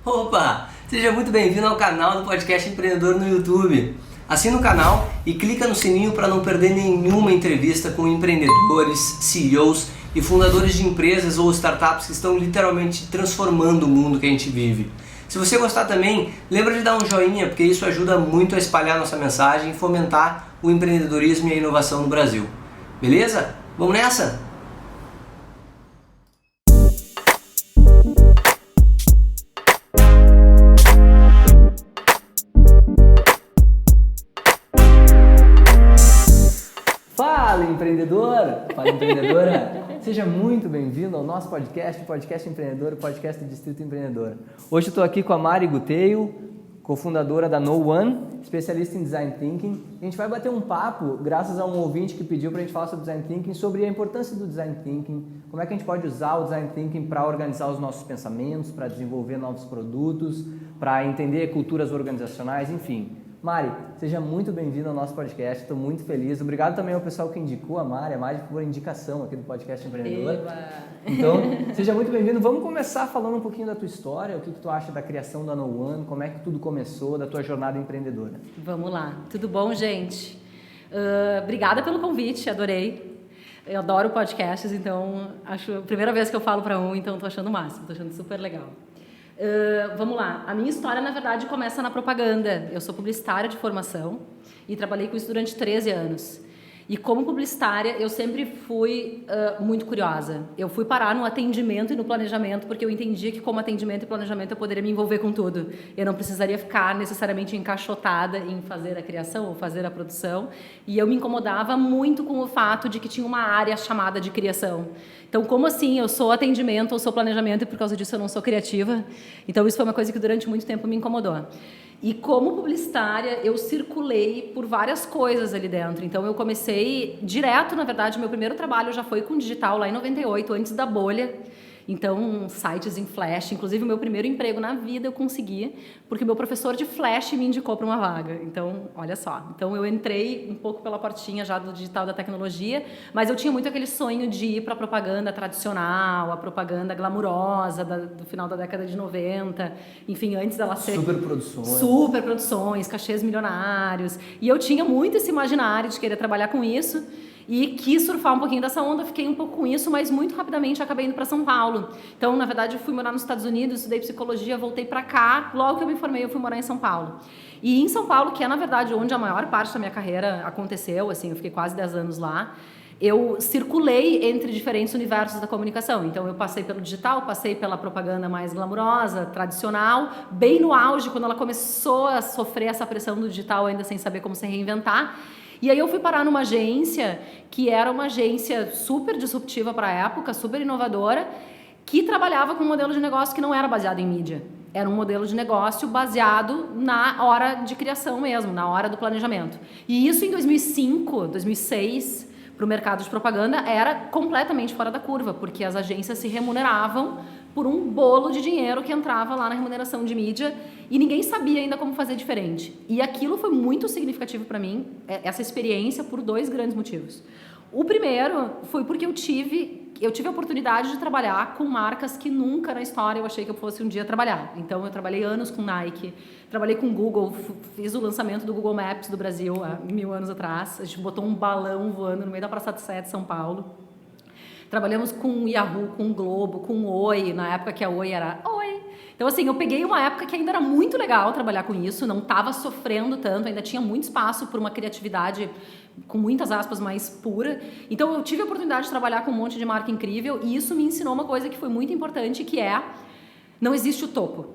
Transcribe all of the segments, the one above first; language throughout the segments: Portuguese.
Opa! Seja muito bem-vindo ao canal do Podcast Empreendedor no YouTube. Assina o canal e clica no sininho para não perder nenhuma entrevista com empreendedores, CEOs e fundadores de empresas ou startups que estão literalmente transformando o mundo que a gente vive. Se você gostar também, lembra de dar um joinha, porque isso ajuda muito a espalhar nossa mensagem e fomentar o empreendedorismo e a inovação no Brasil. Beleza? Vamos nessa? Fala, empreendedor! Fala, empreendedora! Seja muito bem-vindo ao nosso podcast, o Podcast Empreendedor, o podcast do Distrito Empreendedor. Hoje eu estou aqui com a Mari Guteio, cofundadora da No1, especialista em Design Thinking. A gente vai bater um papo, graças a um ouvinte que pediu para a gente falar sobre Design Thinking, sobre a importância do Design Thinking, como é que a gente pode usar o Design Thinking para organizar os nossos pensamentos, para desenvolver novos produtos, para entender culturas organizacionais, enfim. Mari, seja muito bem-vinda ao nosso podcast, estou muito feliz. Obrigado também ao pessoal que indicou a Mari por indicação aqui do Podcast Empreendedor. Eba. Então, seja muito bem-vindo. Vamos começar falando um pouquinho da tua história, o que tu acha da criação da No1, como é que tudo começou, da tua jornada empreendedora. Vamos lá. Tudo bom, gente? Obrigada pelo convite, adorei. Eu adoro podcasts, então acho a primeira vez que eu falo para então estou achando o máximo, estou achando super legal. Vamos lá, a minha história na verdade começa na propaganda. Eu sou publicitária de formação e trabalhei com isso durante 13 anos. E como publicitária eu sempre fui muito curiosa. Eu fui parar no atendimento e no planejamento porque eu entendia que como atendimento e planejamento eu poderia me envolver com tudo. Eu não precisaria ficar necessariamente encaixotada em fazer a criação ou fazer a produção. E eu me incomodava muito com o fato de que tinha uma área chamada de criação. Então, como assim? Eu sou atendimento, eu sou planejamento e por causa disso eu não sou criativa. Então, isso foi uma coisa que durante muito tempo me incomodou. E como publicitária, eu circulei por várias coisas ali dentro. Então, eu comecei direto, na verdade, meu primeiro trabalho já foi com digital lá em 98, antes da bolha. Então, sites em Flash, inclusive o meu primeiro emprego na vida eu consegui, porque meu professor de Flash me indicou para uma vaga. Então, olha só. Então, eu entrei um pouco pela portinha já do digital da tecnologia, mas eu tinha muito aquele sonho de ir para a propaganda tradicional, a propaganda glamurosa do final da década de 90, enfim, antes dela ser... Super produções, cachês milionários. E eu tinha muito esse imaginário de querer trabalhar com isso. E quis surfar um pouquinho dessa onda, fiquei um pouco com isso, mas muito rapidamente acabei indo para São Paulo. Então, na verdade, eu fui morar nos Estados Unidos, estudei psicologia, voltei para cá. Logo que eu me formei, eu fui morar em São Paulo. E em São Paulo, que é, na verdade, onde a maior parte da minha carreira aconteceu, assim, eu fiquei quase 10 anos lá, eu circulei entre diferentes universos da comunicação. Então, eu passei pelo digital, passei pela propaganda mais glamurosa, tradicional, bem no auge, quando ela começou a sofrer essa pressão do digital, ainda sem saber como se reinventar. E aí eu fui parar numa agência que era uma agência super disruptiva para a época, super inovadora, que trabalhava com um modelo de negócio que não era baseado em mídia. Era um modelo de negócio baseado na hora de criação mesmo, na hora do planejamento. E isso em 2005, 2006, para o mercado de propaganda, era completamente fora da curva, porque as agências se remuneravam por um bolo de dinheiro que entrava lá na remuneração de mídia e ninguém sabia ainda como fazer diferente. E aquilo foi muito significativo para mim, essa experiência, por dois grandes motivos. O primeiro foi porque eu tive a oportunidade de trabalhar com marcas que nunca na história eu achei que eu fosse um dia trabalhar. Então, eu trabalhei anos com Nike, trabalhei com Google, fiz o lançamento do Google Maps do Brasil há 1000 anos atrás. A gente botou um balão voando no meio da Praça de Sé de São Paulo. Trabalhamos com Yahoo, com Globo, com Oi, na época que a Oi era Oi. Então, assim, eu peguei uma época que ainda era muito legal trabalhar com isso, não estava sofrendo tanto, ainda tinha muito espaço por uma criatividade, com muitas aspas, mais pura. Então, eu tive a oportunidade de trabalhar com um monte de marca incrível e isso me ensinou uma coisa que foi muito importante, que é, não existe o topo.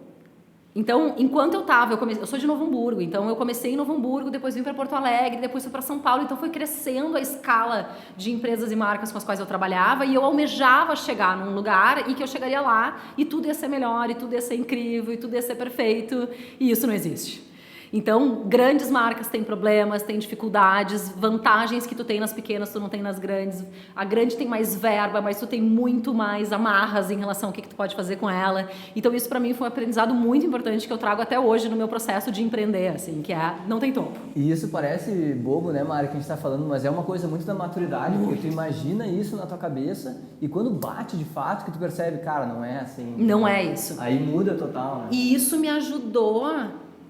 Então, enquanto eu sou de Novo Hamburgo, então eu comecei em Novo Hamburgo, depois vim para Porto Alegre, depois fui para São Paulo, então foi crescendo a escala de empresas e marcas com as quais eu trabalhava e eu almejava chegar num lugar e que eu chegaria lá e tudo ia ser melhor, e tudo ia ser incrível, e tudo ia ser perfeito, e isso não existe. Então, grandes marcas têm problemas, têm dificuldades, vantagens que tu tem nas pequenas, tu não tem nas grandes. A grande tem mais verba, mas tu tem muito mais amarras em relação ao que tu pode fazer com ela. Então, isso para mim foi um aprendizado muito importante que eu trago até hoje no meu processo de empreender, assim, que é não tem topo. E isso parece bobo, né, Mari, que a gente tá falando, mas é uma coisa muito da maturidade, porque tu imagina isso na tua cabeça e quando bate de fato que tu percebe, cara, não é assim. Não é isso. Aí muda total, né? E isso me ajudou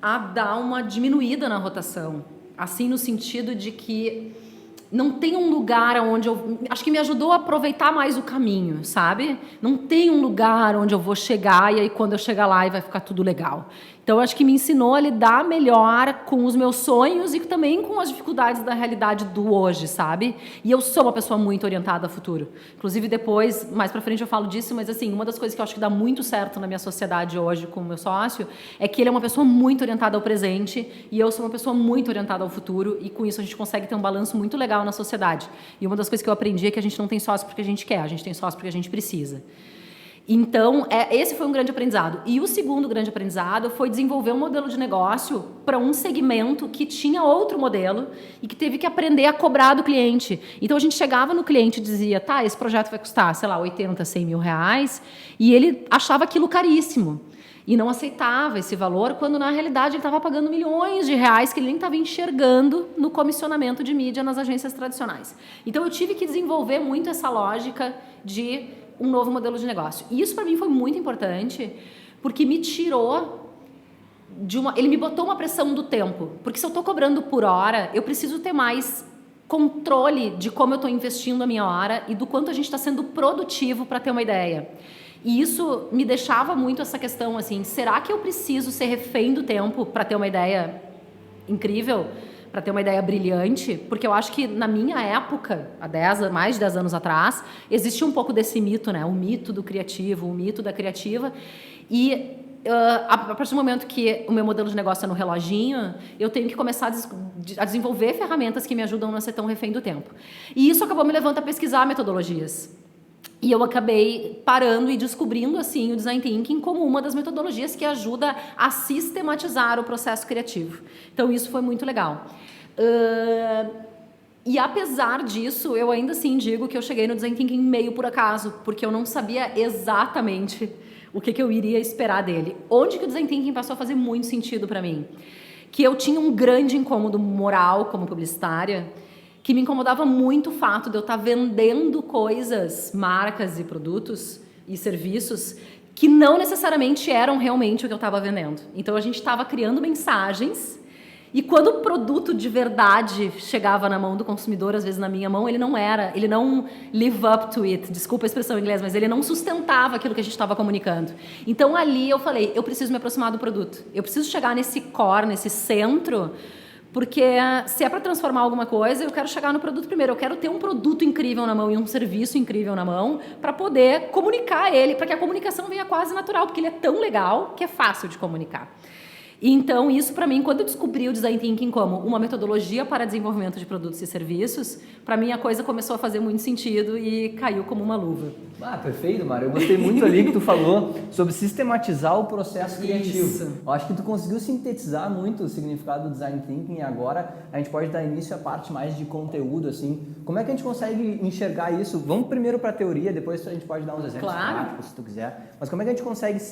a dar uma diminuída na rotação. Assim, no sentido de que não tem um lugar onde eu... Acho que me ajudou a aproveitar mais o caminho, sabe? Não tem um lugar onde eu vou chegar e aí quando eu chegar lá vai ficar tudo legal. Então, acho que me ensinou a lidar melhor com os meus sonhos e também com as dificuldades da realidade do hoje, sabe? E eu sou uma pessoa muito orientada ao futuro. Inclusive, depois, mais pra frente eu falo disso, mas assim, uma das coisas que eu acho que dá muito certo na minha sociedade hoje com o meu sócio é que ele é uma pessoa muito orientada ao presente e eu sou uma pessoa muito orientada ao futuro e com isso a gente consegue ter um balanço muito legal na sociedade. E uma das coisas que eu aprendi é que a gente não tem sócio porque a gente quer, a gente tem sócio porque a gente precisa. Então, esse foi um grande aprendizado. E o segundo grande aprendizado foi desenvolver um modelo de negócio para um segmento que tinha outro modelo e que teve que aprender a cobrar do cliente. Então, a gente chegava no cliente e dizia, tá, esse projeto vai custar, sei lá, 80, 100 mil reais, e ele achava aquilo caríssimo. E não aceitava esse valor, quando na realidade ele estava pagando milhões de reais que ele nem estava enxergando no comissionamento de mídia nas agências tradicionais. Então, eu tive que desenvolver muito essa lógica de um novo modelo de negócio. E isso para mim foi muito importante, porque me tirou ele me botou uma pressão do tempo. Porque se eu estou cobrando por hora, eu preciso ter mais controle de como eu estou investindo a minha hora e do quanto a gente está sendo produtivo para ter uma ideia. E isso me deixava muito essa questão assim, será que eu preciso ser refém do tempo para ter uma ideia incrível? Para ter uma ideia brilhante, porque eu acho que na minha época, há mais de 10 anos atrás, existia um pouco desse mito, né? O mito do criativo, o mito da criativa. E a partir do momento que o meu modelo de negócio é no reloginho, eu tenho que começar a desenvolver ferramentas que me ajudam a não ser tão refém do tempo. E isso acabou me levando a pesquisar metodologias. E eu acabei parando e descobrindo assim o Design Thinking como uma das metodologias que ajuda a sistematizar o processo criativo. Então isso foi muito legal. E apesar disso, eu ainda assim digo que eu cheguei no Design Thinking meio por acaso, porque eu não sabia exatamente o que eu iria esperar dele. Onde que o Design Thinking passou a fazer muito sentido para mim? Que eu tinha um grande incômodo moral como publicitária, que me incomodava muito o fato de eu estar vendendo coisas, marcas e produtos e serviços que não necessariamente eram realmente o que eu estava vendendo. Então, a gente estava criando mensagens e quando o produto de verdade chegava na mão do consumidor, às vezes na minha mão, ele não live up to it, desculpa a expressão em inglês, mas ele não sustentava aquilo que a gente estava comunicando. Então, ali eu falei, eu preciso me aproximar do produto. Eu preciso chegar nesse core, nesse centro, porque se é para transformar alguma coisa, eu quero chegar no produto primeiro. Eu quero ter um produto incrível na mão e um serviço incrível na mão para poder comunicar ele, para que a comunicação venha quase natural, porque ele é tão legal que é fácil de comunicar. Então, isso para mim, quando eu descobri o Design Thinking como uma metodologia para desenvolvimento de produtos e serviços, para mim a coisa começou a fazer muito sentido e caiu como uma luva. Ah, perfeito, Mário. Eu gostei muito ali que tu falou sobre sistematizar o processo criativo. Isso. Eu acho que tu conseguiu sintetizar muito o significado do Design Thinking e agora a gente pode dar início à parte mais de conteúdo, assim. Como é que a gente consegue enxergar isso? Vamos primeiro para a teoria, depois a gente pode dar uns exemplos práticos, se tu quiser. Mas como é que a gente consegue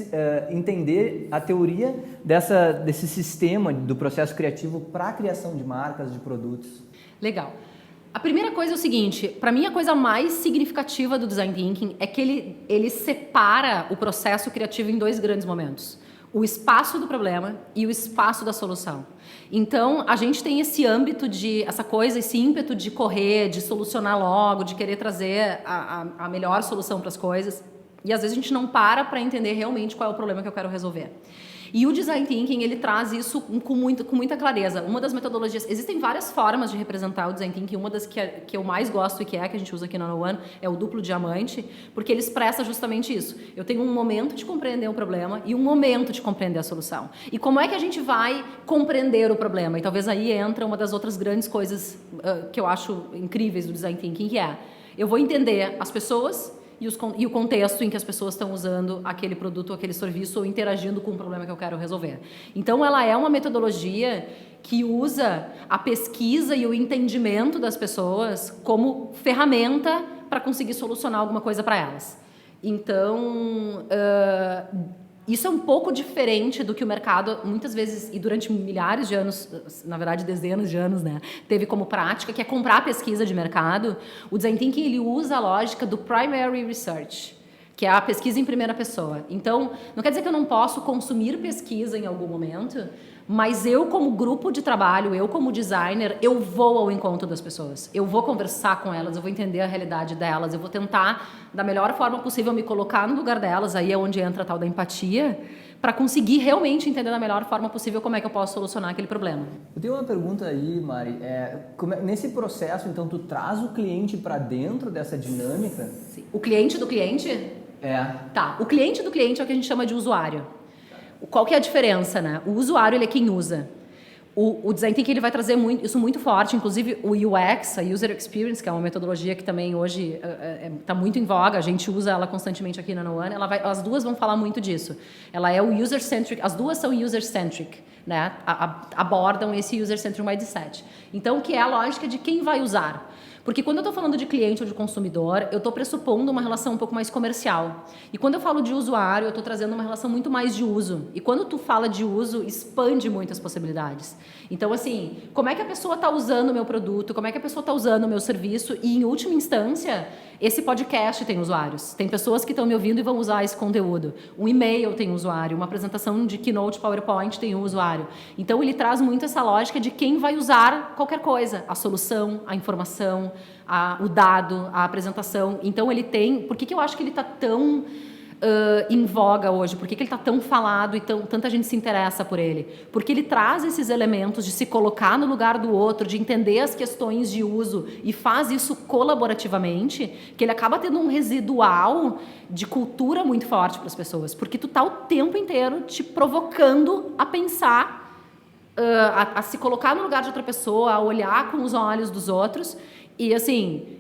entender a teoria desse sistema do processo criativo para a criação de marcas, de produtos? Legal. A primeira coisa é o seguinte, para mim a coisa mais significativa do Design Thinking é que ele separa o processo criativo em dois grandes momentos. O espaço do problema e o espaço da solução. Então, a gente tem esse esse ímpeto de correr, de solucionar logo, de querer trazer a melhor solução para as coisas. E às vezes a gente não para entender realmente qual é o problema que eu quero resolver. E o Design Thinking, ele traz isso com muita clareza. Uma das metodologias... Existem várias formas de representar o Design Thinking. Uma das que eu mais gosto e que a gente usa aqui na No One é o duplo diamante, porque ele expressa justamente isso. Eu tenho um momento de compreender o problema e um momento de compreender a solução. E como é que a gente vai compreender o problema? E talvez aí entra uma das outras grandes coisas que eu acho incríveis do Design Thinking, que é... Eu vou entender as pessoas e o contexto em que as pessoas estão usando aquele produto, aquele serviço ou interagindo com o problema que eu quero resolver. Então, ela é uma metodologia que usa a pesquisa e o entendimento das pessoas como ferramenta para conseguir solucionar alguma coisa para elas. Então, isso é um pouco diferente do que o mercado, muitas vezes, e durante milhares de anos, na verdade dezenas de anos, né, teve como prática, que é comprar pesquisa de mercado. O Design Thinking, ele usa a lógica do primary research, que é a pesquisa em primeira pessoa. Então, não quer dizer que eu não posso consumir pesquisa em algum momento, mas eu, como grupo de trabalho, eu como designer, eu vou ao encontro das pessoas. Eu vou conversar com elas, eu vou entender a realidade delas, eu vou tentar, da melhor forma possível, me colocar no lugar delas, aí é onde entra a tal da empatia, para conseguir realmente entender da melhor forma possível como é que eu posso solucionar aquele problema. Eu tenho uma pergunta aí, Mari. Nesse processo, então, tu traz o cliente para dentro dessa dinâmica? Sim. O cliente do cliente? Tá. O cliente do cliente é o que a gente chama de usuário. Qual que é a diferença, né? O usuário, ele é quem usa. O Design Thinking, ele vai trazer isso muito forte, inclusive o UX, a User Experience, que é uma metodologia que também hoje está muito em voga, a gente usa ela constantemente aqui na No1, as duas vão falar muito disso. Ela é o user-centric, as duas são user-centric, né? Abordam esse user-centric mindset. Então, que é a lógica de quem vai usar. Porque quando eu estou falando de cliente ou de consumidor, eu estou pressupondo uma relação um pouco mais comercial. E quando eu falo de usuário, eu estou trazendo uma relação muito mais de uso. E quando tu fala de uso, expande muitas possibilidades. Então, assim, como é que a pessoa está usando o meu produto? Como é que a pessoa está usando o meu serviço? E, em última instância, esse podcast tem usuários. Tem pessoas que estão me ouvindo e vão usar esse conteúdo. Um e-mail tem usuário. Uma apresentação de Keynote PowerPoint tem um usuário. Então, ele traz muito essa lógica de quem vai usar qualquer coisa. A solução, a informação, o dado, a apresentação. Então, ele tem... Por que eu acho que ele está tão em voga hoje? Por que ele está tão falado e tanta gente se interessa por ele? Porque ele traz esses elementos de se colocar no lugar do outro, de entender as questões de uso e faz isso colaborativamente, que ele acaba tendo um residual de cultura muito forte para as pessoas. Porque tu tá o tempo inteiro te provocando a pensar, a se colocar no lugar de outra pessoa, a olhar com os olhos dos outros. E, assim,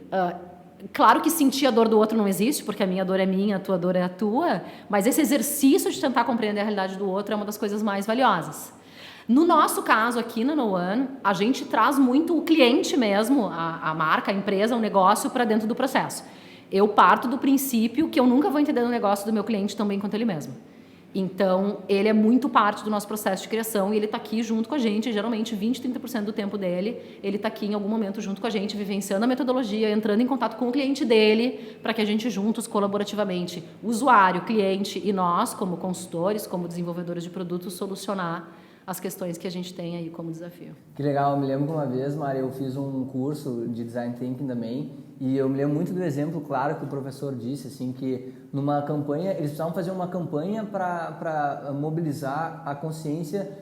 claro que sentir a dor do outro não existe, porque a minha dor é minha, a tua dor é a tua, mas esse exercício de tentar compreender a realidade do outro é uma das coisas mais valiosas. No nosso caso, aqui na No1, a gente traz muito o cliente mesmo, a marca, a empresa, o negócio, para dentro do processo. Eu parto do princípio que eu nunca vou entender o negócio do meu cliente tão bem quanto ele mesmo. Então, ele é muito parte do nosso processo de criação e ele está aqui junto com a gente, geralmente 20, 30% do tempo dele, ele está aqui em algum momento junto com a gente, vivenciando a metodologia, entrando em contato com o cliente dele, para que a gente juntos, colaborativamente, usuário, cliente e nós, como consultores, como desenvolvedores de produtos, solucionar as questões que a gente tem aí como desafio. Que legal, eu me lembro que uma vez, Mari, eu fiz um curso de Design Thinking também, e eu me lembro muito do exemplo, claro, que o professor disse, assim, que numa campanha, eles precisavam fazer uma campanha para mobilizar a consciência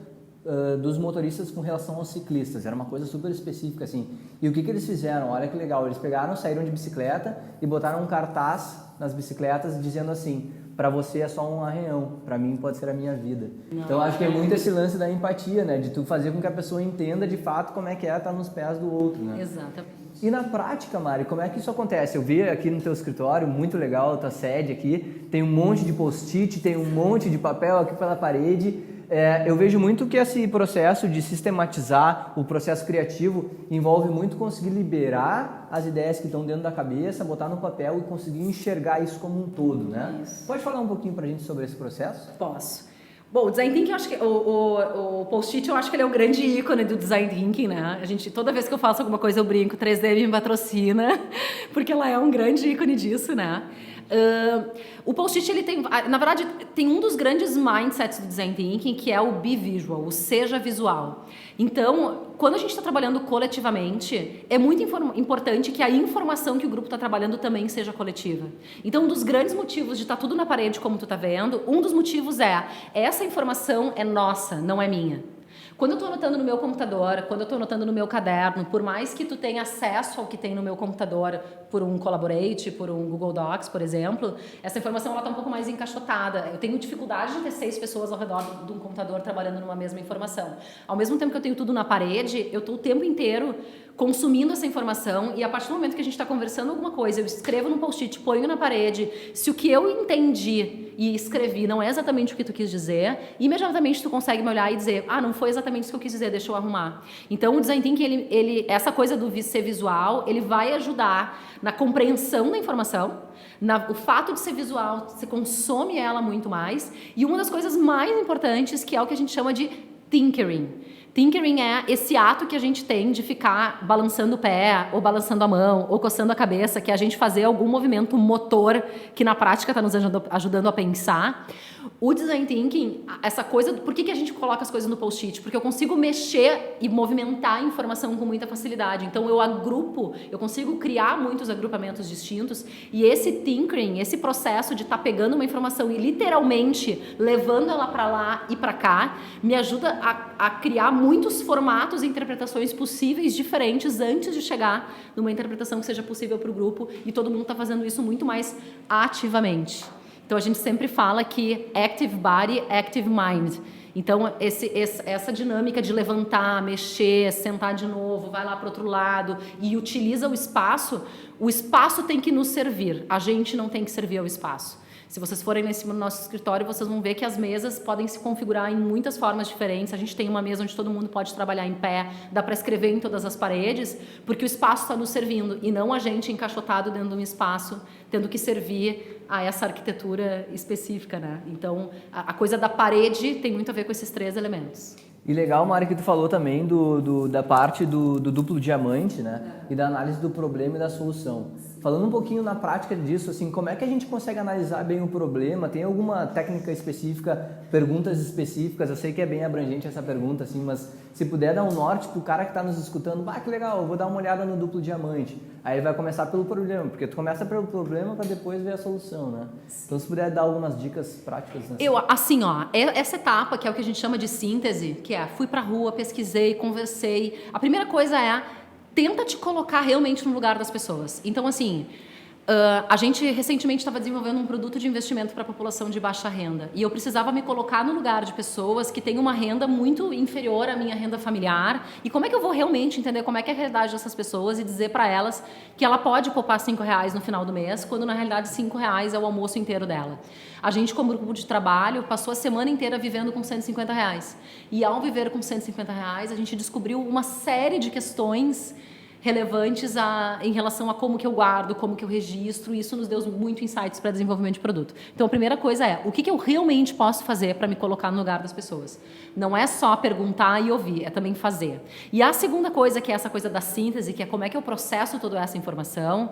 dos motoristas com relação aos ciclistas. Era uma coisa super específica, assim. E o que eles fizeram? Olha que legal, eles pegaram, saíram de bicicleta e botaram um cartaz nas bicicletas dizendo assim: para você é só um arranhão, para mim pode ser a minha vida. Então acho que é muito esse lance da empatia, né? De tu fazer com que a pessoa entenda de fato como é que é estar nos pés do outro, né? Exatamente. E na prática, Mari, como é que isso acontece? Eu vi aqui no teu escritório, muito legal a tua sede aqui, tem um monte de post-it, tem um monte de papel aqui pela parede. Eu vejo muito que esse processo de sistematizar o processo criativo envolve muito conseguir liberar as ideias que estão dentro da cabeça, botar no papel e conseguir enxergar isso como um todo, né? Isso. Pode falar um pouquinho pra gente sobre esse processo? Posso. Bom, o Design Thinking, eu acho que o post-it, eu acho que ele é o grande ícone do Design Thinking, né? toda vez que eu faço alguma coisa eu brinco, 3D me patrocina, porque ela é um grande ícone disso, né? O post-it, ele tem, na verdade, tem um dos grandes mindsets do Design Thinking, que é o be visual, o seja visual. Então, quando a gente está trabalhando coletivamente, é muito importante que a informação que o grupo está trabalhando também seja coletiva. Então, um dos grandes motivos de estar tudo na parede como tu está vendo, um dos motivos essa informação é nossa, não é minha. Quando eu estou anotando no meu computador, quando eu estou anotando no meu caderno, por mais que tu tenha acesso ao que tem no meu computador por um Collaborate, por um Google Docs, por exemplo, essa informação ela está um pouco mais encaixotada. Eu tenho dificuldade de ter 6 pessoas ao redor de um computador trabalhando numa mesma informação. Ao mesmo tempo que eu tenho tudo na parede, eu estou o tempo inteiro consumindo essa informação e a partir do momento que a gente está conversando alguma coisa, eu escrevo no post-it, ponho na parede, se o que eu entendi e escrevi não é exatamente o que tu quis dizer, imediatamente tu consegue me olhar e dizer, não foi exatamente isso que eu quis dizer, deixa eu arrumar. Então o Design Thinking, essa coisa do ser visual, ele vai ajudar na compreensão da informação, o fato de ser visual, você consome ela muito mais, e uma das coisas mais importantes que é o que a gente chama de tinkering. Tinkering é esse ato que a gente tem de ficar balançando o pé, ou balançando a mão, ou coçando a cabeça, que é a gente fazer algum movimento motor que na prática está nos ajudando a pensar. O Design Thinking, essa coisa... Por que a gente coloca as coisas no post-it? Porque eu consigo mexer e movimentar a informação com muita facilidade. Então, eu agrupo, eu consigo criar muitos agrupamentos distintos. E esse tinkering, esse processo de estar pegando uma informação e literalmente levando ela para lá e para cá, me ajuda a criar muitos formatos e interpretações possíveis diferentes antes de chegar numa interpretação que seja possível para o grupo. E todo mundo está fazendo isso muito mais ativamente. Então, a gente sempre fala que active body, active mind. Então, essa dinâmica de levantar, mexer, sentar de novo, vai lá para o outro lado e utiliza o espaço tem que nos servir. A gente não tem que servir ao espaço. Se vocês forem no nosso escritório, vocês vão ver que as mesas podem se configurar em muitas formas diferentes. A gente tem uma mesa onde todo mundo pode trabalhar em pé, dá para escrever em todas as paredes, porque o espaço está nos servindo e não a gente encaixotado dentro de um espaço, tendo que servir a essa arquitetura específica, né? Então, a coisa da parede tem muito a ver com esses 3 elementos. E legal, Mari, que tu falou também da parte do duplo diamante, né? E da análise do problema e da solução. Falando um pouquinho na prática disso, assim, como é que a gente consegue analisar bem o problema? Tem alguma técnica específica, perguntas específicas? Eu sei que é bem abrangente essa pergunta, assim, mas se puder dar um norte pro cara que está nos escutando, que legal, eu vou dar uma olhada no duplo diamante. Aí vai começar pelo problema, porque tu começa pelo problema para depois ver a solução, né? Então, se puder dar algumas dicas práticas. Essa etapa, que é o que a gente chama de síntese, que é, fui pra rua, pesquisei, conversei. A primeira coisa é, tenta te colocar realmente no lugar das pessoas. Então, assim, a gente recentemente estava desenvolvendo um produto de investimento para a população de baixa renda. E eu precisava me colocar no lugar de pessoas que têm uma renda muito inferior à minha renda familiar. E como é que eu vou realmente entender como é que é a realidade dessas pessoas e dizer para elas que ela pode poupar R$5 no final do mês, quando na realidade R$5 é o almoço inteiro dela. A gente, como grupo de trabalho, passou a semana inteira vivendo com R$150. E ao viver com R$150, a gente descobriu uma série de questões relevantes em relação a como que eu guardo, como que eu registro, e isso nos deu muito insights para desenvolvimento de produto. Então, a primeira coisa é, o que eu realmente posso fazer para me colocar no lugar das pessoas? Não é só perguntar e ouvir, é também fazer. E a segunda coisa, que é essa coisa da síntese, que é como é que eu processo toda essa informação,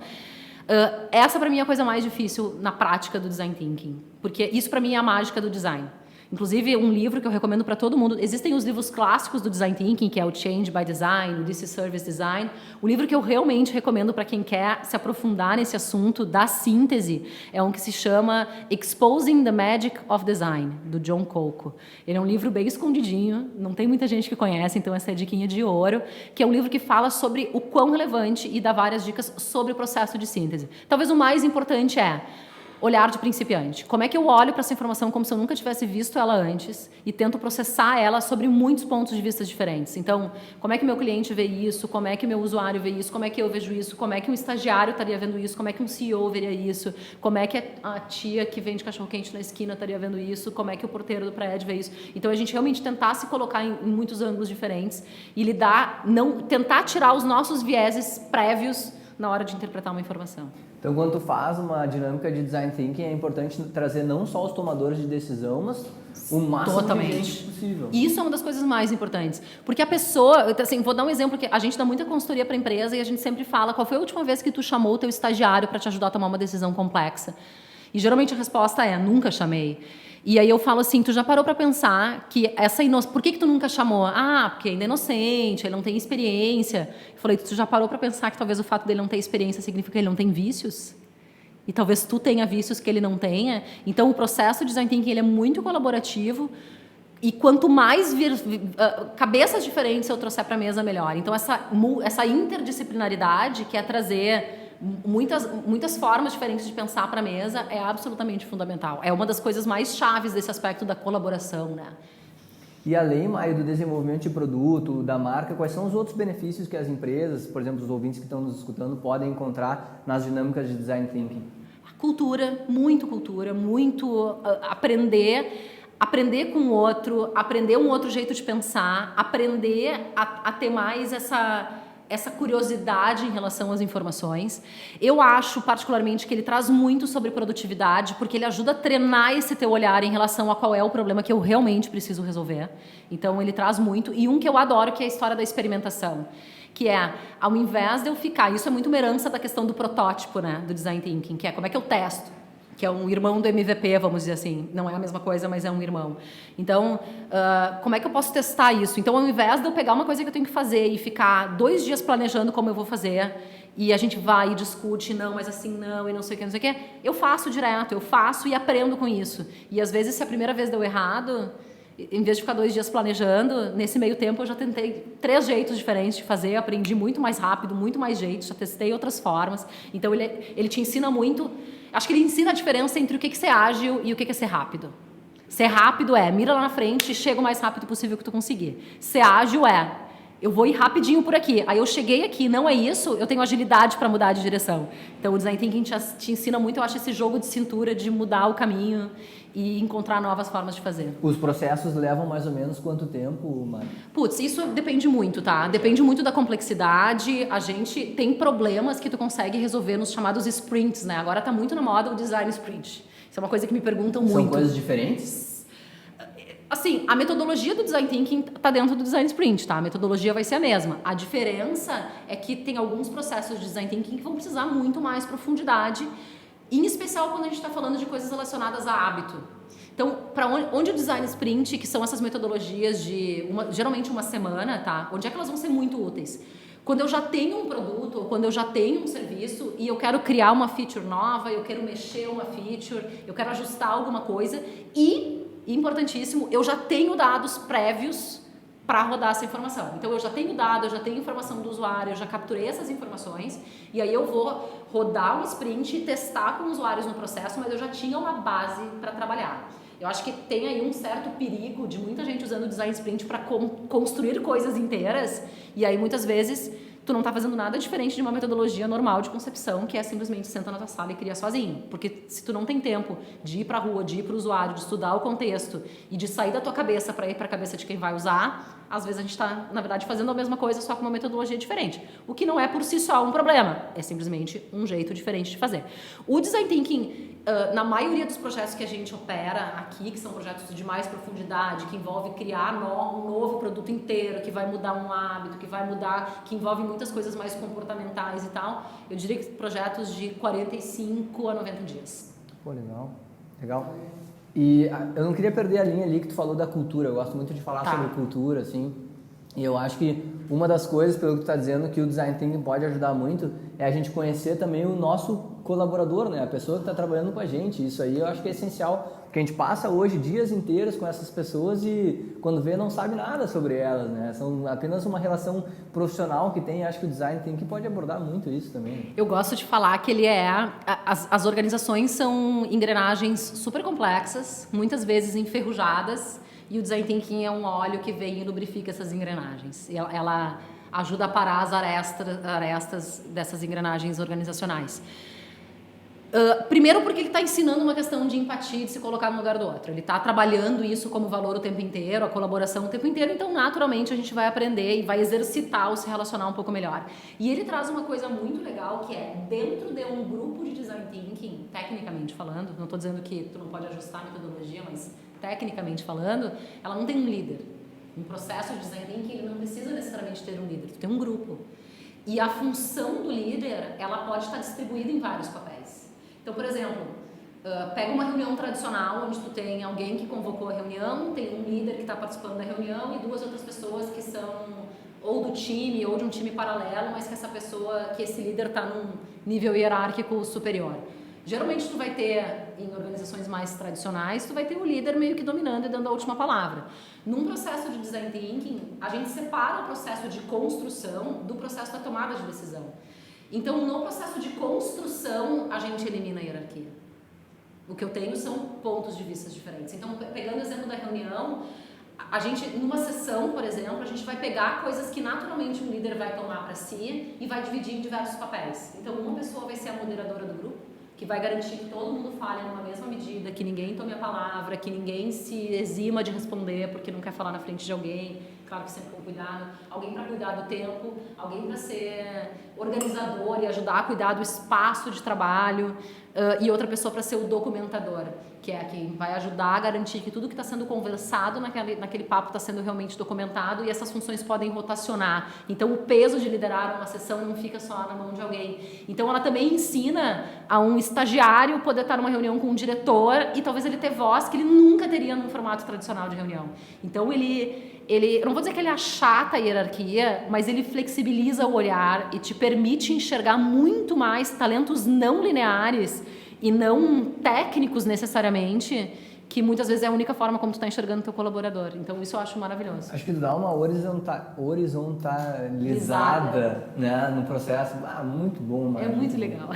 essa para mim é a coisa mais difícil na prática do Design Thinking, porque isso para mim é a mágica do design. Inclusive, um livro que eu recomendo para todo mundo... Existem os livros clássicos do Design Thinking, que é o Change by Design, o This is Service Design. O livro que eu realmente recomendo para quem quer se aprofundar nesse assunto da síntese é um que se chama Exposing the Magic of Design, do John Coco. Ele é um livro bem escondidinho, não tem muita gente que conhece, então essa é a diquinha de ouro, que é um livro que fala sobre o quão relevante e dá várias dicas sobre o processo de síntese. Talvez o mais importante é... olhar de principiante. Como é que eu olho para essa informação como se eu nunca tivesse visto ela antes e tento processar ela sobre muitos pontos de vista diferentes. Então, como é que meu cliente vê isso? Como é que meu usuário vê isso? Como é que eu vejo isso? Como é que um estagiário estaria vendo isso? Como é que um CEO veria isso? Como é que a tia que vende cachorro-quente na esquina estaria vendo isso? Como é que o porteiro do prédio vê isso? Então, a gente realmente tentar se colocar em muitos ângulos diferentes e tentar tirar os nossos vieses prévios na hora de interpretar uma informação. Então, quando tu faz uma dinâmica de design thinking, é importante trazer não só os tomadores de decisão, mas o máximo de gente possível. Isso é uma das coisas mais importantes. Porque a pessoa... Assim, vou dar um exemplo que a gente dá muita consultoria para a empresa e a gente sempre fala qual foi a última vez que tu chamou o teu estagiário para te ajudar a tomar uma decisão complexa. E geralmente a resposta é, nunca chamei. E aí eu falo assim, tu já parou para pensar que por que tu nunca chamou? Porque ainda é inocente, ele não tem experiência. Eu falei, tu já parou para pensar que talvez o fato dele não ter experiência significa que ele não tem vícios? E talvez tu tenha vícios que ele não tenha. Então o processo de design thinking ele é muito colaborativo E quanto mais cabeças diferentes eu trouxer para a mesa, melhor. Então, essa interdisciplinaridade, que é trazer muitas formas diferentes de pensar para a mesa, é absolutamente fundamental. É uma das coisas mais chaves desse aspecto da colaboração, né? E além, Mari, do desenvolvimento de produto, da marca, quais são os outros benefícios que as empresas, por exemplo, os ouvintes que estão nos escutando, podem encontrar nas dinâmicas de Design Thinking? Cultura, muito aprender com o outro, aprender um outro jeito de pensar, aprender a ter mais essa curiosidade em relação às informações. Eu acho, particularmente, que ele traz muito sobre produtividade, porque ele ajuda a treinar esse teu olhar em relação a qual é o problema que eu realmente preciso resolver. Então, ele traz muito. E um que eu adoro, que é a história da experimentação, que é, ao invés de eu ficar... Isso é muito uma herança da questão do protótipo, né, do Design Thinking, que é como é que eu testo, que é um irmão do MVP, vamos dizer assim. Não é a mesma coisa, mas é um irmão. Então, como é que eu posso testar isso? Então, ao invés de eu pegar uma coisa que eu tenho que fazer e ficar 2 dias planejando como eu vou fazer, e a gente vai e discute, não, mas assim não, e não sei o que, eu faço direto, eu faço e aprendo com isso. E às vezes, se a primeira vez deu errado, em vez de ficar 2 dias planejando, nesse meio tempo eu já tentei 3 jeitos diferentes de fazer, aprendi muito mais rápido, muito mais jeitos, já testei outras formas. Então, ele te ensina muito... Acho que ele ensina a diferença entre o que é ser ágil e o que é ser rápido. Ser rápido mira lá na frente e chega o mais rápido possível que tu conseguir. Ser ágil eu vou ir rapidinho por aqui. Aí eu cheguei aqui, não é isso, eu tenho agilidade para mudar de direção. Então o Design Thinking te ensina muito, eu acho, esse jogo de cintura de mudar o caminho e encontrar novas formas de fazer. Os processos levam mais ou menos quanto tempo, Mari? Putz, isso depende muito, tá? Depende muito da complexidade. A gente tem problemas que tu consegue resolver nos chamados sprints, né? Agora tá muito na moda o design sprint. Isso é uma coisa que me perguntam muito. São coisas diferentes? Assim, a metodologia do Design Thinking tá dentro do Design Sprint, tá? A metodologia vai ser a mesma. A diferença é que tem alguns processos de Design Thinking que vão precisar muito mais profundidade, em especial quando a gente está falando de coisas relacionadas a hábito. Então, para onde o Design Sprint, que são essas metodologias de geralmente uma semana, tá? Onde é que elas vão ser muito úteis? Quando eu já tenho um produto, ou quando eu já tenho um serviço e eu quero criar uma feature nova, eu quero mexer uma feature, eu quero ajustar alguma coisa e, importantíssimo, eu já tenho dados prévios para rodar essa informação. Então, eu já tenho dado, eu já tenho informação do usuário, eu já capturei essas informações e aí eu vou rodar um sprint e testar com usuários no processo, mas eu já tinha uma base para trabalhar. Eu acho que tem aí um certo perigo de muita gente usando o Design Sprint para construir coisas inteiras e aí muitas vezes tu não está fazendo nada diferente de uma metodologia normal de concepção, que é simplesmente senta na tua sala e cria sozinho. Porque se tu não tem tempo de ir para a rua, de ir para o usuário, de estudar o contexto e de sair da tua cabeça para ir para a cabeça de quem vai usar, às vezes a gente está, na verdade, fazendo a mesma coisa, só com uma metodologia diferente. O que não é por si só um problema, é simplesmente um jeito diferente de fazer. O Design Thinking, na maioria dos projetos que a gente opera aqui, que são projetos de mais profundidade, que envolve criar um novo produto inteiro, que vai mudar um hábito, que envolve muitas coisas mais comportamentais e tal, eu diria que projetos de 45 a 90 dias. Pô, legal. Legal. E eu não queria perder a linha ali que tu falou da cultura. Eu gosto muito de falar sobre cultura, assim. E eu acho que uma das coisas, pelo que tu está dizendo, que o Design Thinking pode ajudar muito é a gente conhecer também o nosso colaborador, né? A pessoa que está trabalhando com a gente. Isso aí eu acho que é essencial, porque a gente passa hoje dias inteiros com essas pessoas e quando vê não sabe nada sobre elas, né? São apenas uma relação profissional que tem. Acho que o Design Thinking pode abordar muito isso também. Eu gosto de falar que ele as organizações são engrenagens super complexas, muitas vezes enferrujadas, e o Design Thinking é um óleo que vem e lubrifica essas engrenagens. Ela ajuda a parar as arestas dessas engrenagens organizacionais. Primeiro porque ele está ensinando uma questão de empatia, de se colocar no lugar do outro. Ele está trabalhando isso como valor o tempo inteiro, a colaboração o tempo inteiro, então naturalmente a gente vai aprender e vai exercitar o se relacionar um pouco melhor. E ele traz uma coisa muito legal que é, dentro de um grupo de Design Thinking, tecnicamente falando, não estou dizendo que tu não pode ajustar a metodologia, mas tecnicamente falando, ela não tem um líder. Um processo de Design Thinking ele não precisa necessariamente ter um líder, tu tem um grupo. E a função do líder, ela pode estar distribuída em vários papéis. Então, por exemplo, pega uma reunião tradicional onde tu tem alguém que convocou a reunião, tem um líder que está participando da reunião e 2 outras pessoas que são ou do time ou de um time paralelo, mas que esse líder está num nível hierárquico superior. Geralmente tu vai ter, em organizações mais tradicionais, tu vai ter o líder meio que dominando e dando a última palavra. Num processo de design thinking, a gente separa o processo de construção do processo da tomada de decisão. Então, no processo de construção, a gente elimina a hierarquia. O que eu tenho são pontos de vista diferentes. Então, pegando o exemplo da reunião, a gente, numa sessão, por exemplo, a gente vai pegar coisas que naturalmente um líder vai tomar para si e vai dividir em diversos papéis. Então, uma pessoa vai ser a moderadora do grupo, que vai garantir que todo mundo fale numa mesma medida, que ninguém tome a palavra, que ninguém se exima de responder porque não quer falar na frente de alguém, claro que sempre com cuidado, alguém para cuidar do tempo, alguém para ser organizador e ajudar a cuidar do espaço de trabalho, e outra pessoa para ser o documentador, que é quem vai ajudar a garantir que tudo que está sendo conversado naquele papo está sendo realmente documentado, e essas funções podem rotacionar. Então, o peso de liderar uma sessão não fica só na mão de alguém. Então, ela também ensina a um estagiário poder estar numa reunião com um diretor e talvez ele ter voz que ele nunca teria num formato tradicional de reunião. Então, eu não vou dizer que ele achata a hierarquia, mas ele flexibiliza o olhar e te permite enxergar muito mais talentos não lineares e não técnicos necessariamente, que muitas vezes é a única forma como tu está enxergando o teu colaborador. Então, isso eu acho maravilhoso. Acho que dá uma horizontalizada, né, no processo. Muito bom, Mari. É muito legal.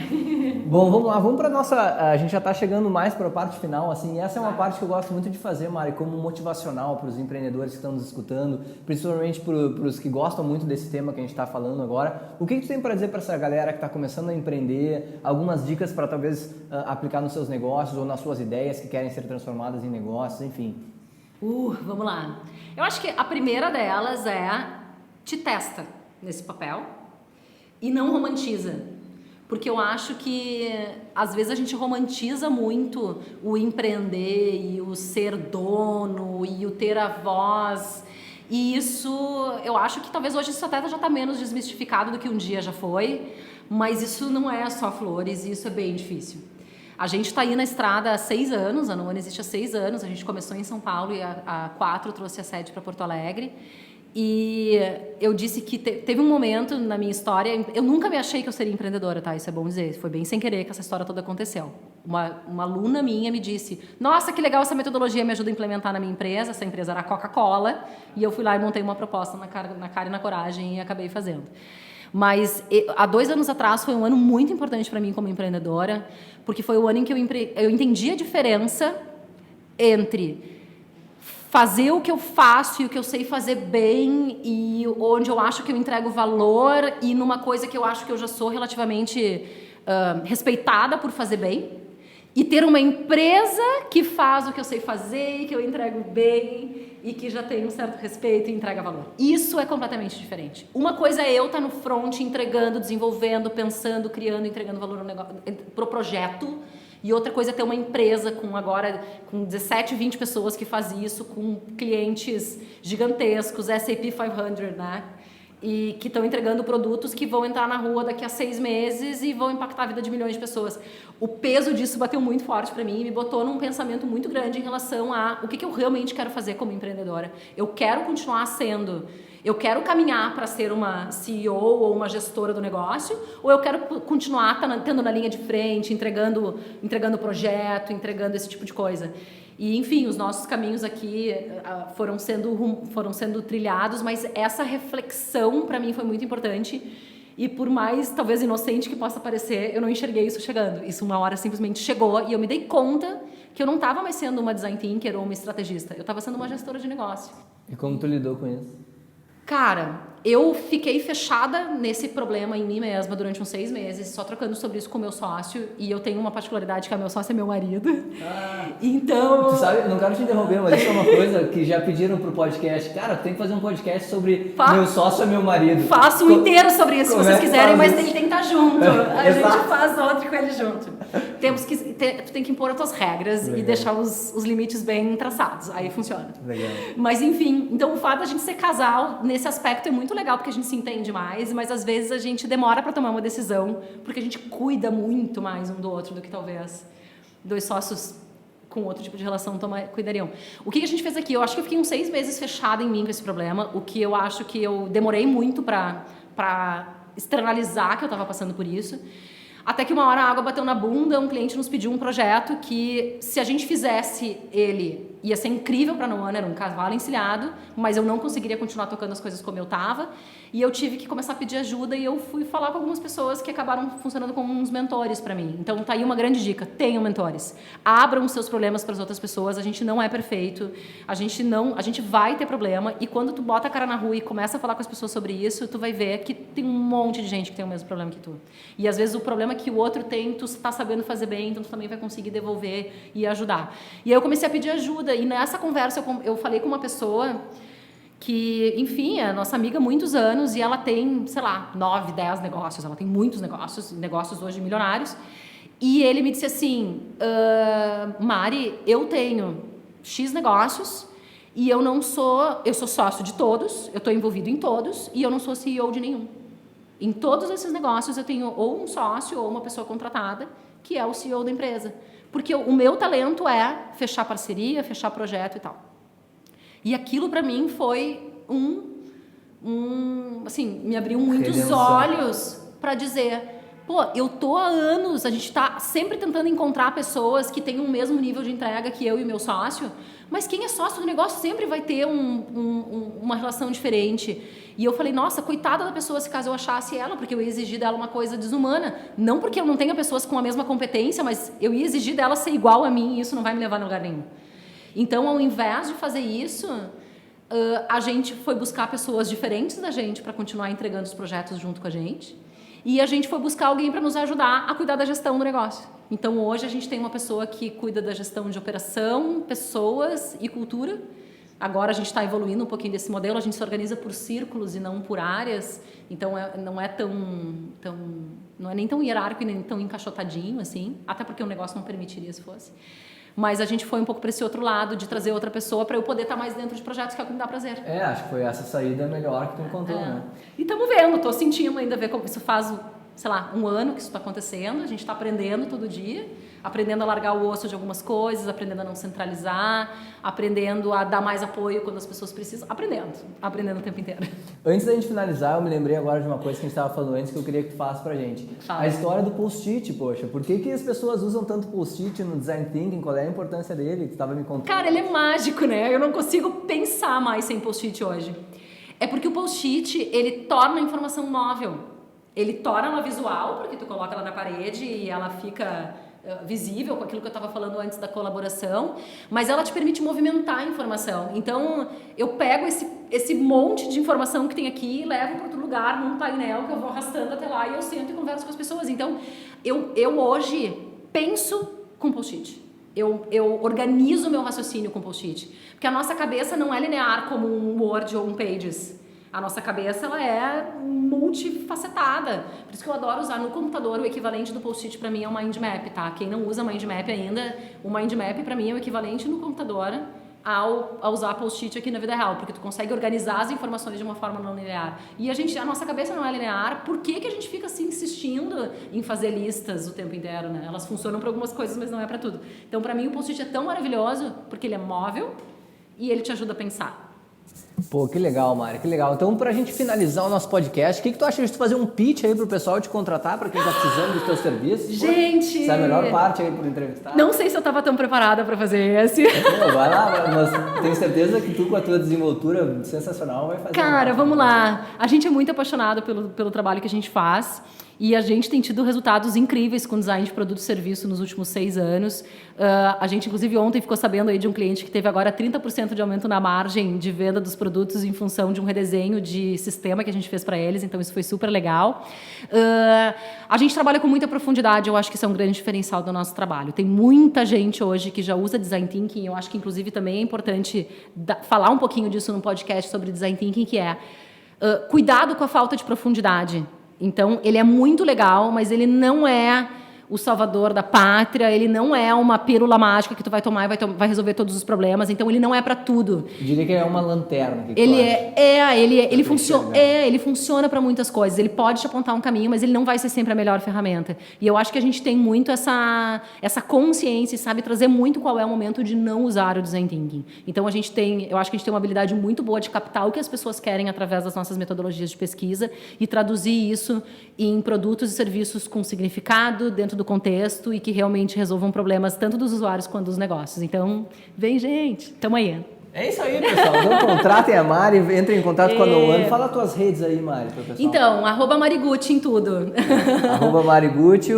Bom, vamos lá, vamos para nossa... A gente já está chegando mais para a parte final, assim, e essa é uma parte que eu gosto muito de fazer, Mari, como motivacional para os empreendedores que estão nos escutando, principalmente para os que gostam muito desse tema que a gente está falando agora. O que tu tem para dizer para essa galera que está começando a empreender, algumas dicas para talvez aplicar nos seus negócios ou nas suas ideias que querem ser transformadas em negócios, enfim. Vamos lá. Eu acho que a primeira delas é te testa nesse papel e não romantiza. Porque eu acho que às vezes a gente romantiza muito o empreender e o ser dono e o ter a voz. E isso, eu acho que talvez hoje isso até já está menos desmistificado do que um dia já foi, mas isso não é só flores e isso é bem difícil. A gente está aí na estrada há 6 anos, a Nuano existe há 6 anos, a gente começou em São Paulo e há 4 trouxe a sede para Porto Alegre. E eu disse que teve um momento na minha história, eu nunca me achei que eu seria empreendedora, tá? Isso é bom dizer, foi bem sem querer que essa história toda aconteceu. Uma aluna minha me disse, nossa, que legal essa metodologia, me ajuda a implementar na minha empresa. Essa empresa era a Coca-Cola, e eu fui lá e montei uma proposta na cara e na coragem e acabei fazendo. Mas há 2 anos atrás foi um ano muito importante para mim como empreendedora, porque foi o ano em que eu entendi a diferença entre fazer o que eu faço e o que eu sei fazer bem e onde eu acho que eu entrego valor e numa coisa que eu acho que eu já sou relativamente respeitada por fazer bem, e ter uma empresa que faz o que eu sei fazer e que eu entrego bem e que já tem um certo respeito e entrega valor. Isso é completamente diferente. Uma coisa é eu estar no front entregando, desenvolvendo, pensando, criando, entregando valor pro projeto, e outra coisa é ter uma empresa com 17, 20 pessoas que faz isso, com clientes gigantescos, SAP 500, né? E que estão entregando produtos que vão entrar na rua daqui a 6 meses e vão impactar a vida de milhões de pessoas. O peso disso bateu muito forte para mim e me botou num pensamento muito grande em relação a o que eu realmente quero fazer como empreendedora. Eu quero continuar sendo... Eu quero caminhar para ser uma CEO ou uma gestora do negócio, ou eu quero continuar tendo na linha de frente, entregando projeto, entregando esse tipo de coisa. E, enfim, os nossos caminhos aqui foram sendo trilhados, mas essa reflexão para mim foi muito importante. E por mais, talvez, inocente que possa parecer, eu não enxerguei isso chegando. Isso uma hora simplesmente chegou e eu me dei conta que eu não estava mais sendo uma design thinker ou uma estrategista. Eu estava sendo uma gestora de negócio. E como tu lidou com isso? Cara, eu fiquei fechada nesse problema em mim mesma durante uns 6 meses, só trocando sobre isso com o meu sócio, e eu tenho uma particularidade que meu sócio é meu marido. Então... Tu sabe, não quero te interromper, mas isso é uma coisa que já pediram pro podcast. Cara, tem que fazer um podcast sobre meu sócio é meu marido. Faço um inteiro sobre isso, se vocês quiserem, mas ele tem que estar junto. A gente faz outro com ele junto. Tu tem que impor as tuas regras e deixar os limites bem traçados. Aí funciona. Legal. Mas enfim, então o fato da gente ser casal nesse aspecto é muito legal, porque a gente se entende mais, mas às vezes a gente demora para tomar uma decisão, porque a gente cuida muito mais um do outro do que talvez 2 sócios com outro tipo de relação cuidariam. O que a gente fez aqui? Eu acho que eu fiquei uns 6 meses fechada em mim com esse problema, o que eu acho que eu demorei muito para externalizar que eu estava passando por isso. Até que uma hora a água bateu na bunda, um cliente nos pediu um projeto que, se a gente fizesse ele, ia ser incrível para No One, era um cavalo encilhado, mas eu não conseguiria continuar tocando as coisas como eu estava. E eu tive que começar a pedir ajuda e eu fui falar com algumas pessoas que acabaram funcionando como uns mentores para mim. Então tá aí uma grande dica, tenham mentores. Abram os seus problemas para as outras pessoas, a gente não é perfeito, a gente vai ter problema, e quando tu bota a cara na rua e começa a falar com as pessoas sobre isso, tu vai ver que tem um monte de gente que tem o mesmo problema que tu. E às vezes o problema que o outro tem, tu está sabendo fazer bem, então tu também vai conseguir devolver e ajudar. E aí eu comecei a pedir ajuda, e nessa conversa eu falei com uma pessoa que, enfim, é nossa amiga há muitos anos, e ela tem, sei lá, 9, 10 negócios, ela tem muitos negócios hoje milionários, e ele me disse assim, Mari, eu tenho X negócios, e eu sou sócio de todos, eu estou envolvido em todos, e eu não sou CEO de nenhum. Em todos esses negócios eu tenho ou um sócio ou uma pessoa contratada, que é o CEO da empresa. Porque o meu talento é fechar parceria, fechar projeto e tal. E aquilo para mim foi assim, me abriu muitos olhos para dizer, pô, eu tô há anos, a gente tá sempre tentando encontrar pessoas que tenham o mesmo nível de entrega que eu e meu sócio, mas quem é sócio do negócio sempre vai ter uma relação diferente. E eu falei, nossa, coitada da pessoa se caso eu achasse ela, porque eu ia exigir dela uma coisa desumana. Não porque eu não tenha pessoas com a mesma competência, mas eu ia exigir dela ser igual a mim, e isso não vai me levar a lugar nenhum. Então, ao invés de fazer isso, a gente foi buscar pessoas diferentes da gente para continuar entregando os projetos junto com a gente. E a gente foi buscar alguém para nos ajudar a cuidar da gestão do negócio. Então, hoje a gente tem uma pessoa que cuida da gestão de operação, pessoas e cultura. Agora a gente está evoluindo um pouquinho desse modelo, a gente se organiza por círculos e não por áreas. Então, não é nem tão hierárquico e nem tão encaixotadinho, assim. Até porque o negócio não permitiria se fosse. Mas a gente foi um pouco para esse outro lado, de trazer outra pessoa para eu poder estar mais dentro de projetos que é o que me dá prazer. Acho que foi essa saída melhor que tu encontrou, né? E estamos vendo, estou sentindo ainda ver como isso faz, sei lá, 1 ano que isso está acontecendo. A gente está aprendendo todo dia, aprendendo a largar o osso de algumas coisas, aprendendo a não centralizar, aprendendo a dar mais apoio quando as pessoas precisam, aprendendo o tempo inteiro. Antes da gente finalizar, eu me lembrei agora de uma coisa que a gente estava falando antes que eu queria que tu falasse pra gente. Fala. A história do post-it, poxa, por que as pessoas usam tanto post-it no design thinking? Qual é a importância dele? Tu estava me contando. Cara, ele é mágico, né? Eu não consigo pensar mais sem post-it hoje. É porque o post-it, ele torna a informação móvel. Ele torna ela visual, porque tu coloca ela na parede e ela fica visível com aquilo que eu estava falando antes da colaboração, mas ela te permite movimentar a informação. Então, eu pego esse monte de informação que tem aqui e levo para outro lugar, num painel que eu vou arrastando até lá e eu sento e converso com as pessoas. Então, eu hoje penso com post-it. Eu organizo o meu raciocínio com post-it. Porque a nossa cabeça não é linear como um Word ou um Pages. A nossa cabeça, ela é multifacetada. Por isso que eu adoro usar no computador. O equivalente do post-it para mim é o mind map, tá? Quem não usa mind map ainda, o mind map para mim é o equivalente no computador a usar post-it aqui na vida real, porque tu consegue organizar as informações de uma forma não linear. E a nossa cabeça não é linear. Por que a gente fica assim insistindo em fazer listas o tempo inteiro, né? Elas funcionam para algumas coisas, mas não é para tudo. Então, para mim, o post-it é tão maravilhoso porque ele é móvel e ele te ajuda a pensar. Pô, que legal, Mari, que legal. Então, pra gente finalizar o nosso podcast, o que tu acha de tu fazer um pitch aí pro pessoal te contratar, pra quem tá precisando dos teus serviços? Gente! Essa é a melhor parte aí pro entrevistado. Não sei se eu tava tão preparada pra fazer esse. Pô, vai lá, mas tenho certeza que tu, com a tua desenvoltura sensacional, vai fazer. Cara, vamos lá. A gente é muito apaixonado pelo trabalho que a gente faz. E a gente tem tido resultados incríveis com design de produto e serviço nos últimos 6 anos. A gente, inclusive, ontem ficou sabendo aí de um cliente que teve agora 30% de aumento na margem de venda dos produtos em função de um redesenho de sistema que a gente fez para eles. Então, isso foi super legal. A gente trabalha com muita profundidade. Eu acho que isso é um grande diferencial do nosso trabalho. Tem muita gente hoje que já usa design thinking. Eu acho que, inclusive, também é importante falar um pouquinho disso no podcast sobre design thinking, que é cuidado com a falta de profundidade. Então, ele é muito legal, mas ele não é o salvador da pátria, ele não é uma pílula mágica que tu vai tomar e vai resolver todos os problemas, então ele não é para tudo. Eu diria que ele é uma lanterna. Ele funciona para muitas coisas, ele pode te apontar um caminho, mas ele não vai ser sempre a melhor ferramenta. E eu acho que a gente tem muito essa consciência e sabe trazer muito qual é o momento de não usar o design thinking. Então eu acho que a gente tem uma habilidade muito boa de captar o que as pessoas querem através das nossas metodologias de pesquisa e traduzir isso em produtos e serviços com significado dentro do contexto e que realmente resolvam problemas tanto dos usuários quanto dos negócios. Então, vem, gente, tamo aí. É isso aí, pessoal. Então, contratem a Mari, entrem em contato com a NoOne. Fala as tuas redes aí, Mari, pro pessoal. Então, @Marigucci em tudo. @Marigucci.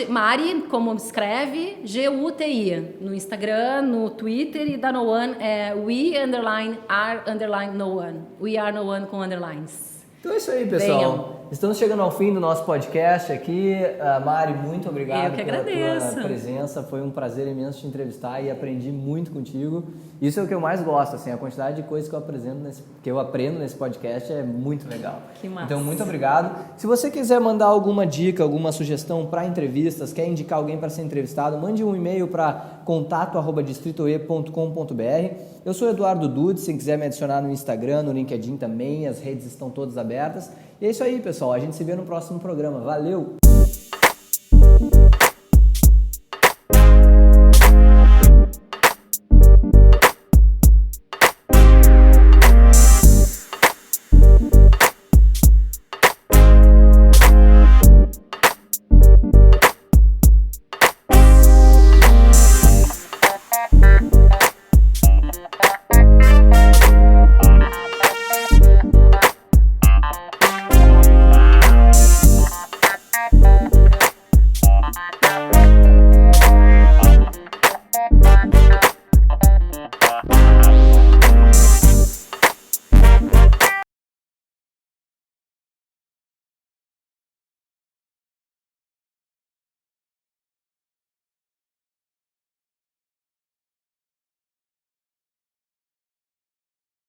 Mari, como escreve, Guti. No Instagram, no Twitter e da NoOne é we_are_NoOne. We are NoOne com underlines. Então é isso aí, pessoal. Venham. Estamos chegando ao fim do nosso podcast aqui. Mari, muito obrigado pela tua presença. Foi um prazer imenso te entrevistar e aprendi muito contigo. Isso é o que eu mais gosto, assim, a quantidade de coisas que eu aprendo nesse podcast é muito legal. Que massa. Então, muito obrigado. Se você quiser mandar alguma dica, alguma sugestão para entrevistas, quer indicar alguém para ser entrevistado, mande um e-mail para contato@distritoe.com.br. Eu sou Eduardo Dudes, se quiser me adicionar no Instagram, no LinkedIn também, as redes estão todas abertas. E é isso aí, pessoal. A gente se vê no próximo programa. Valeu!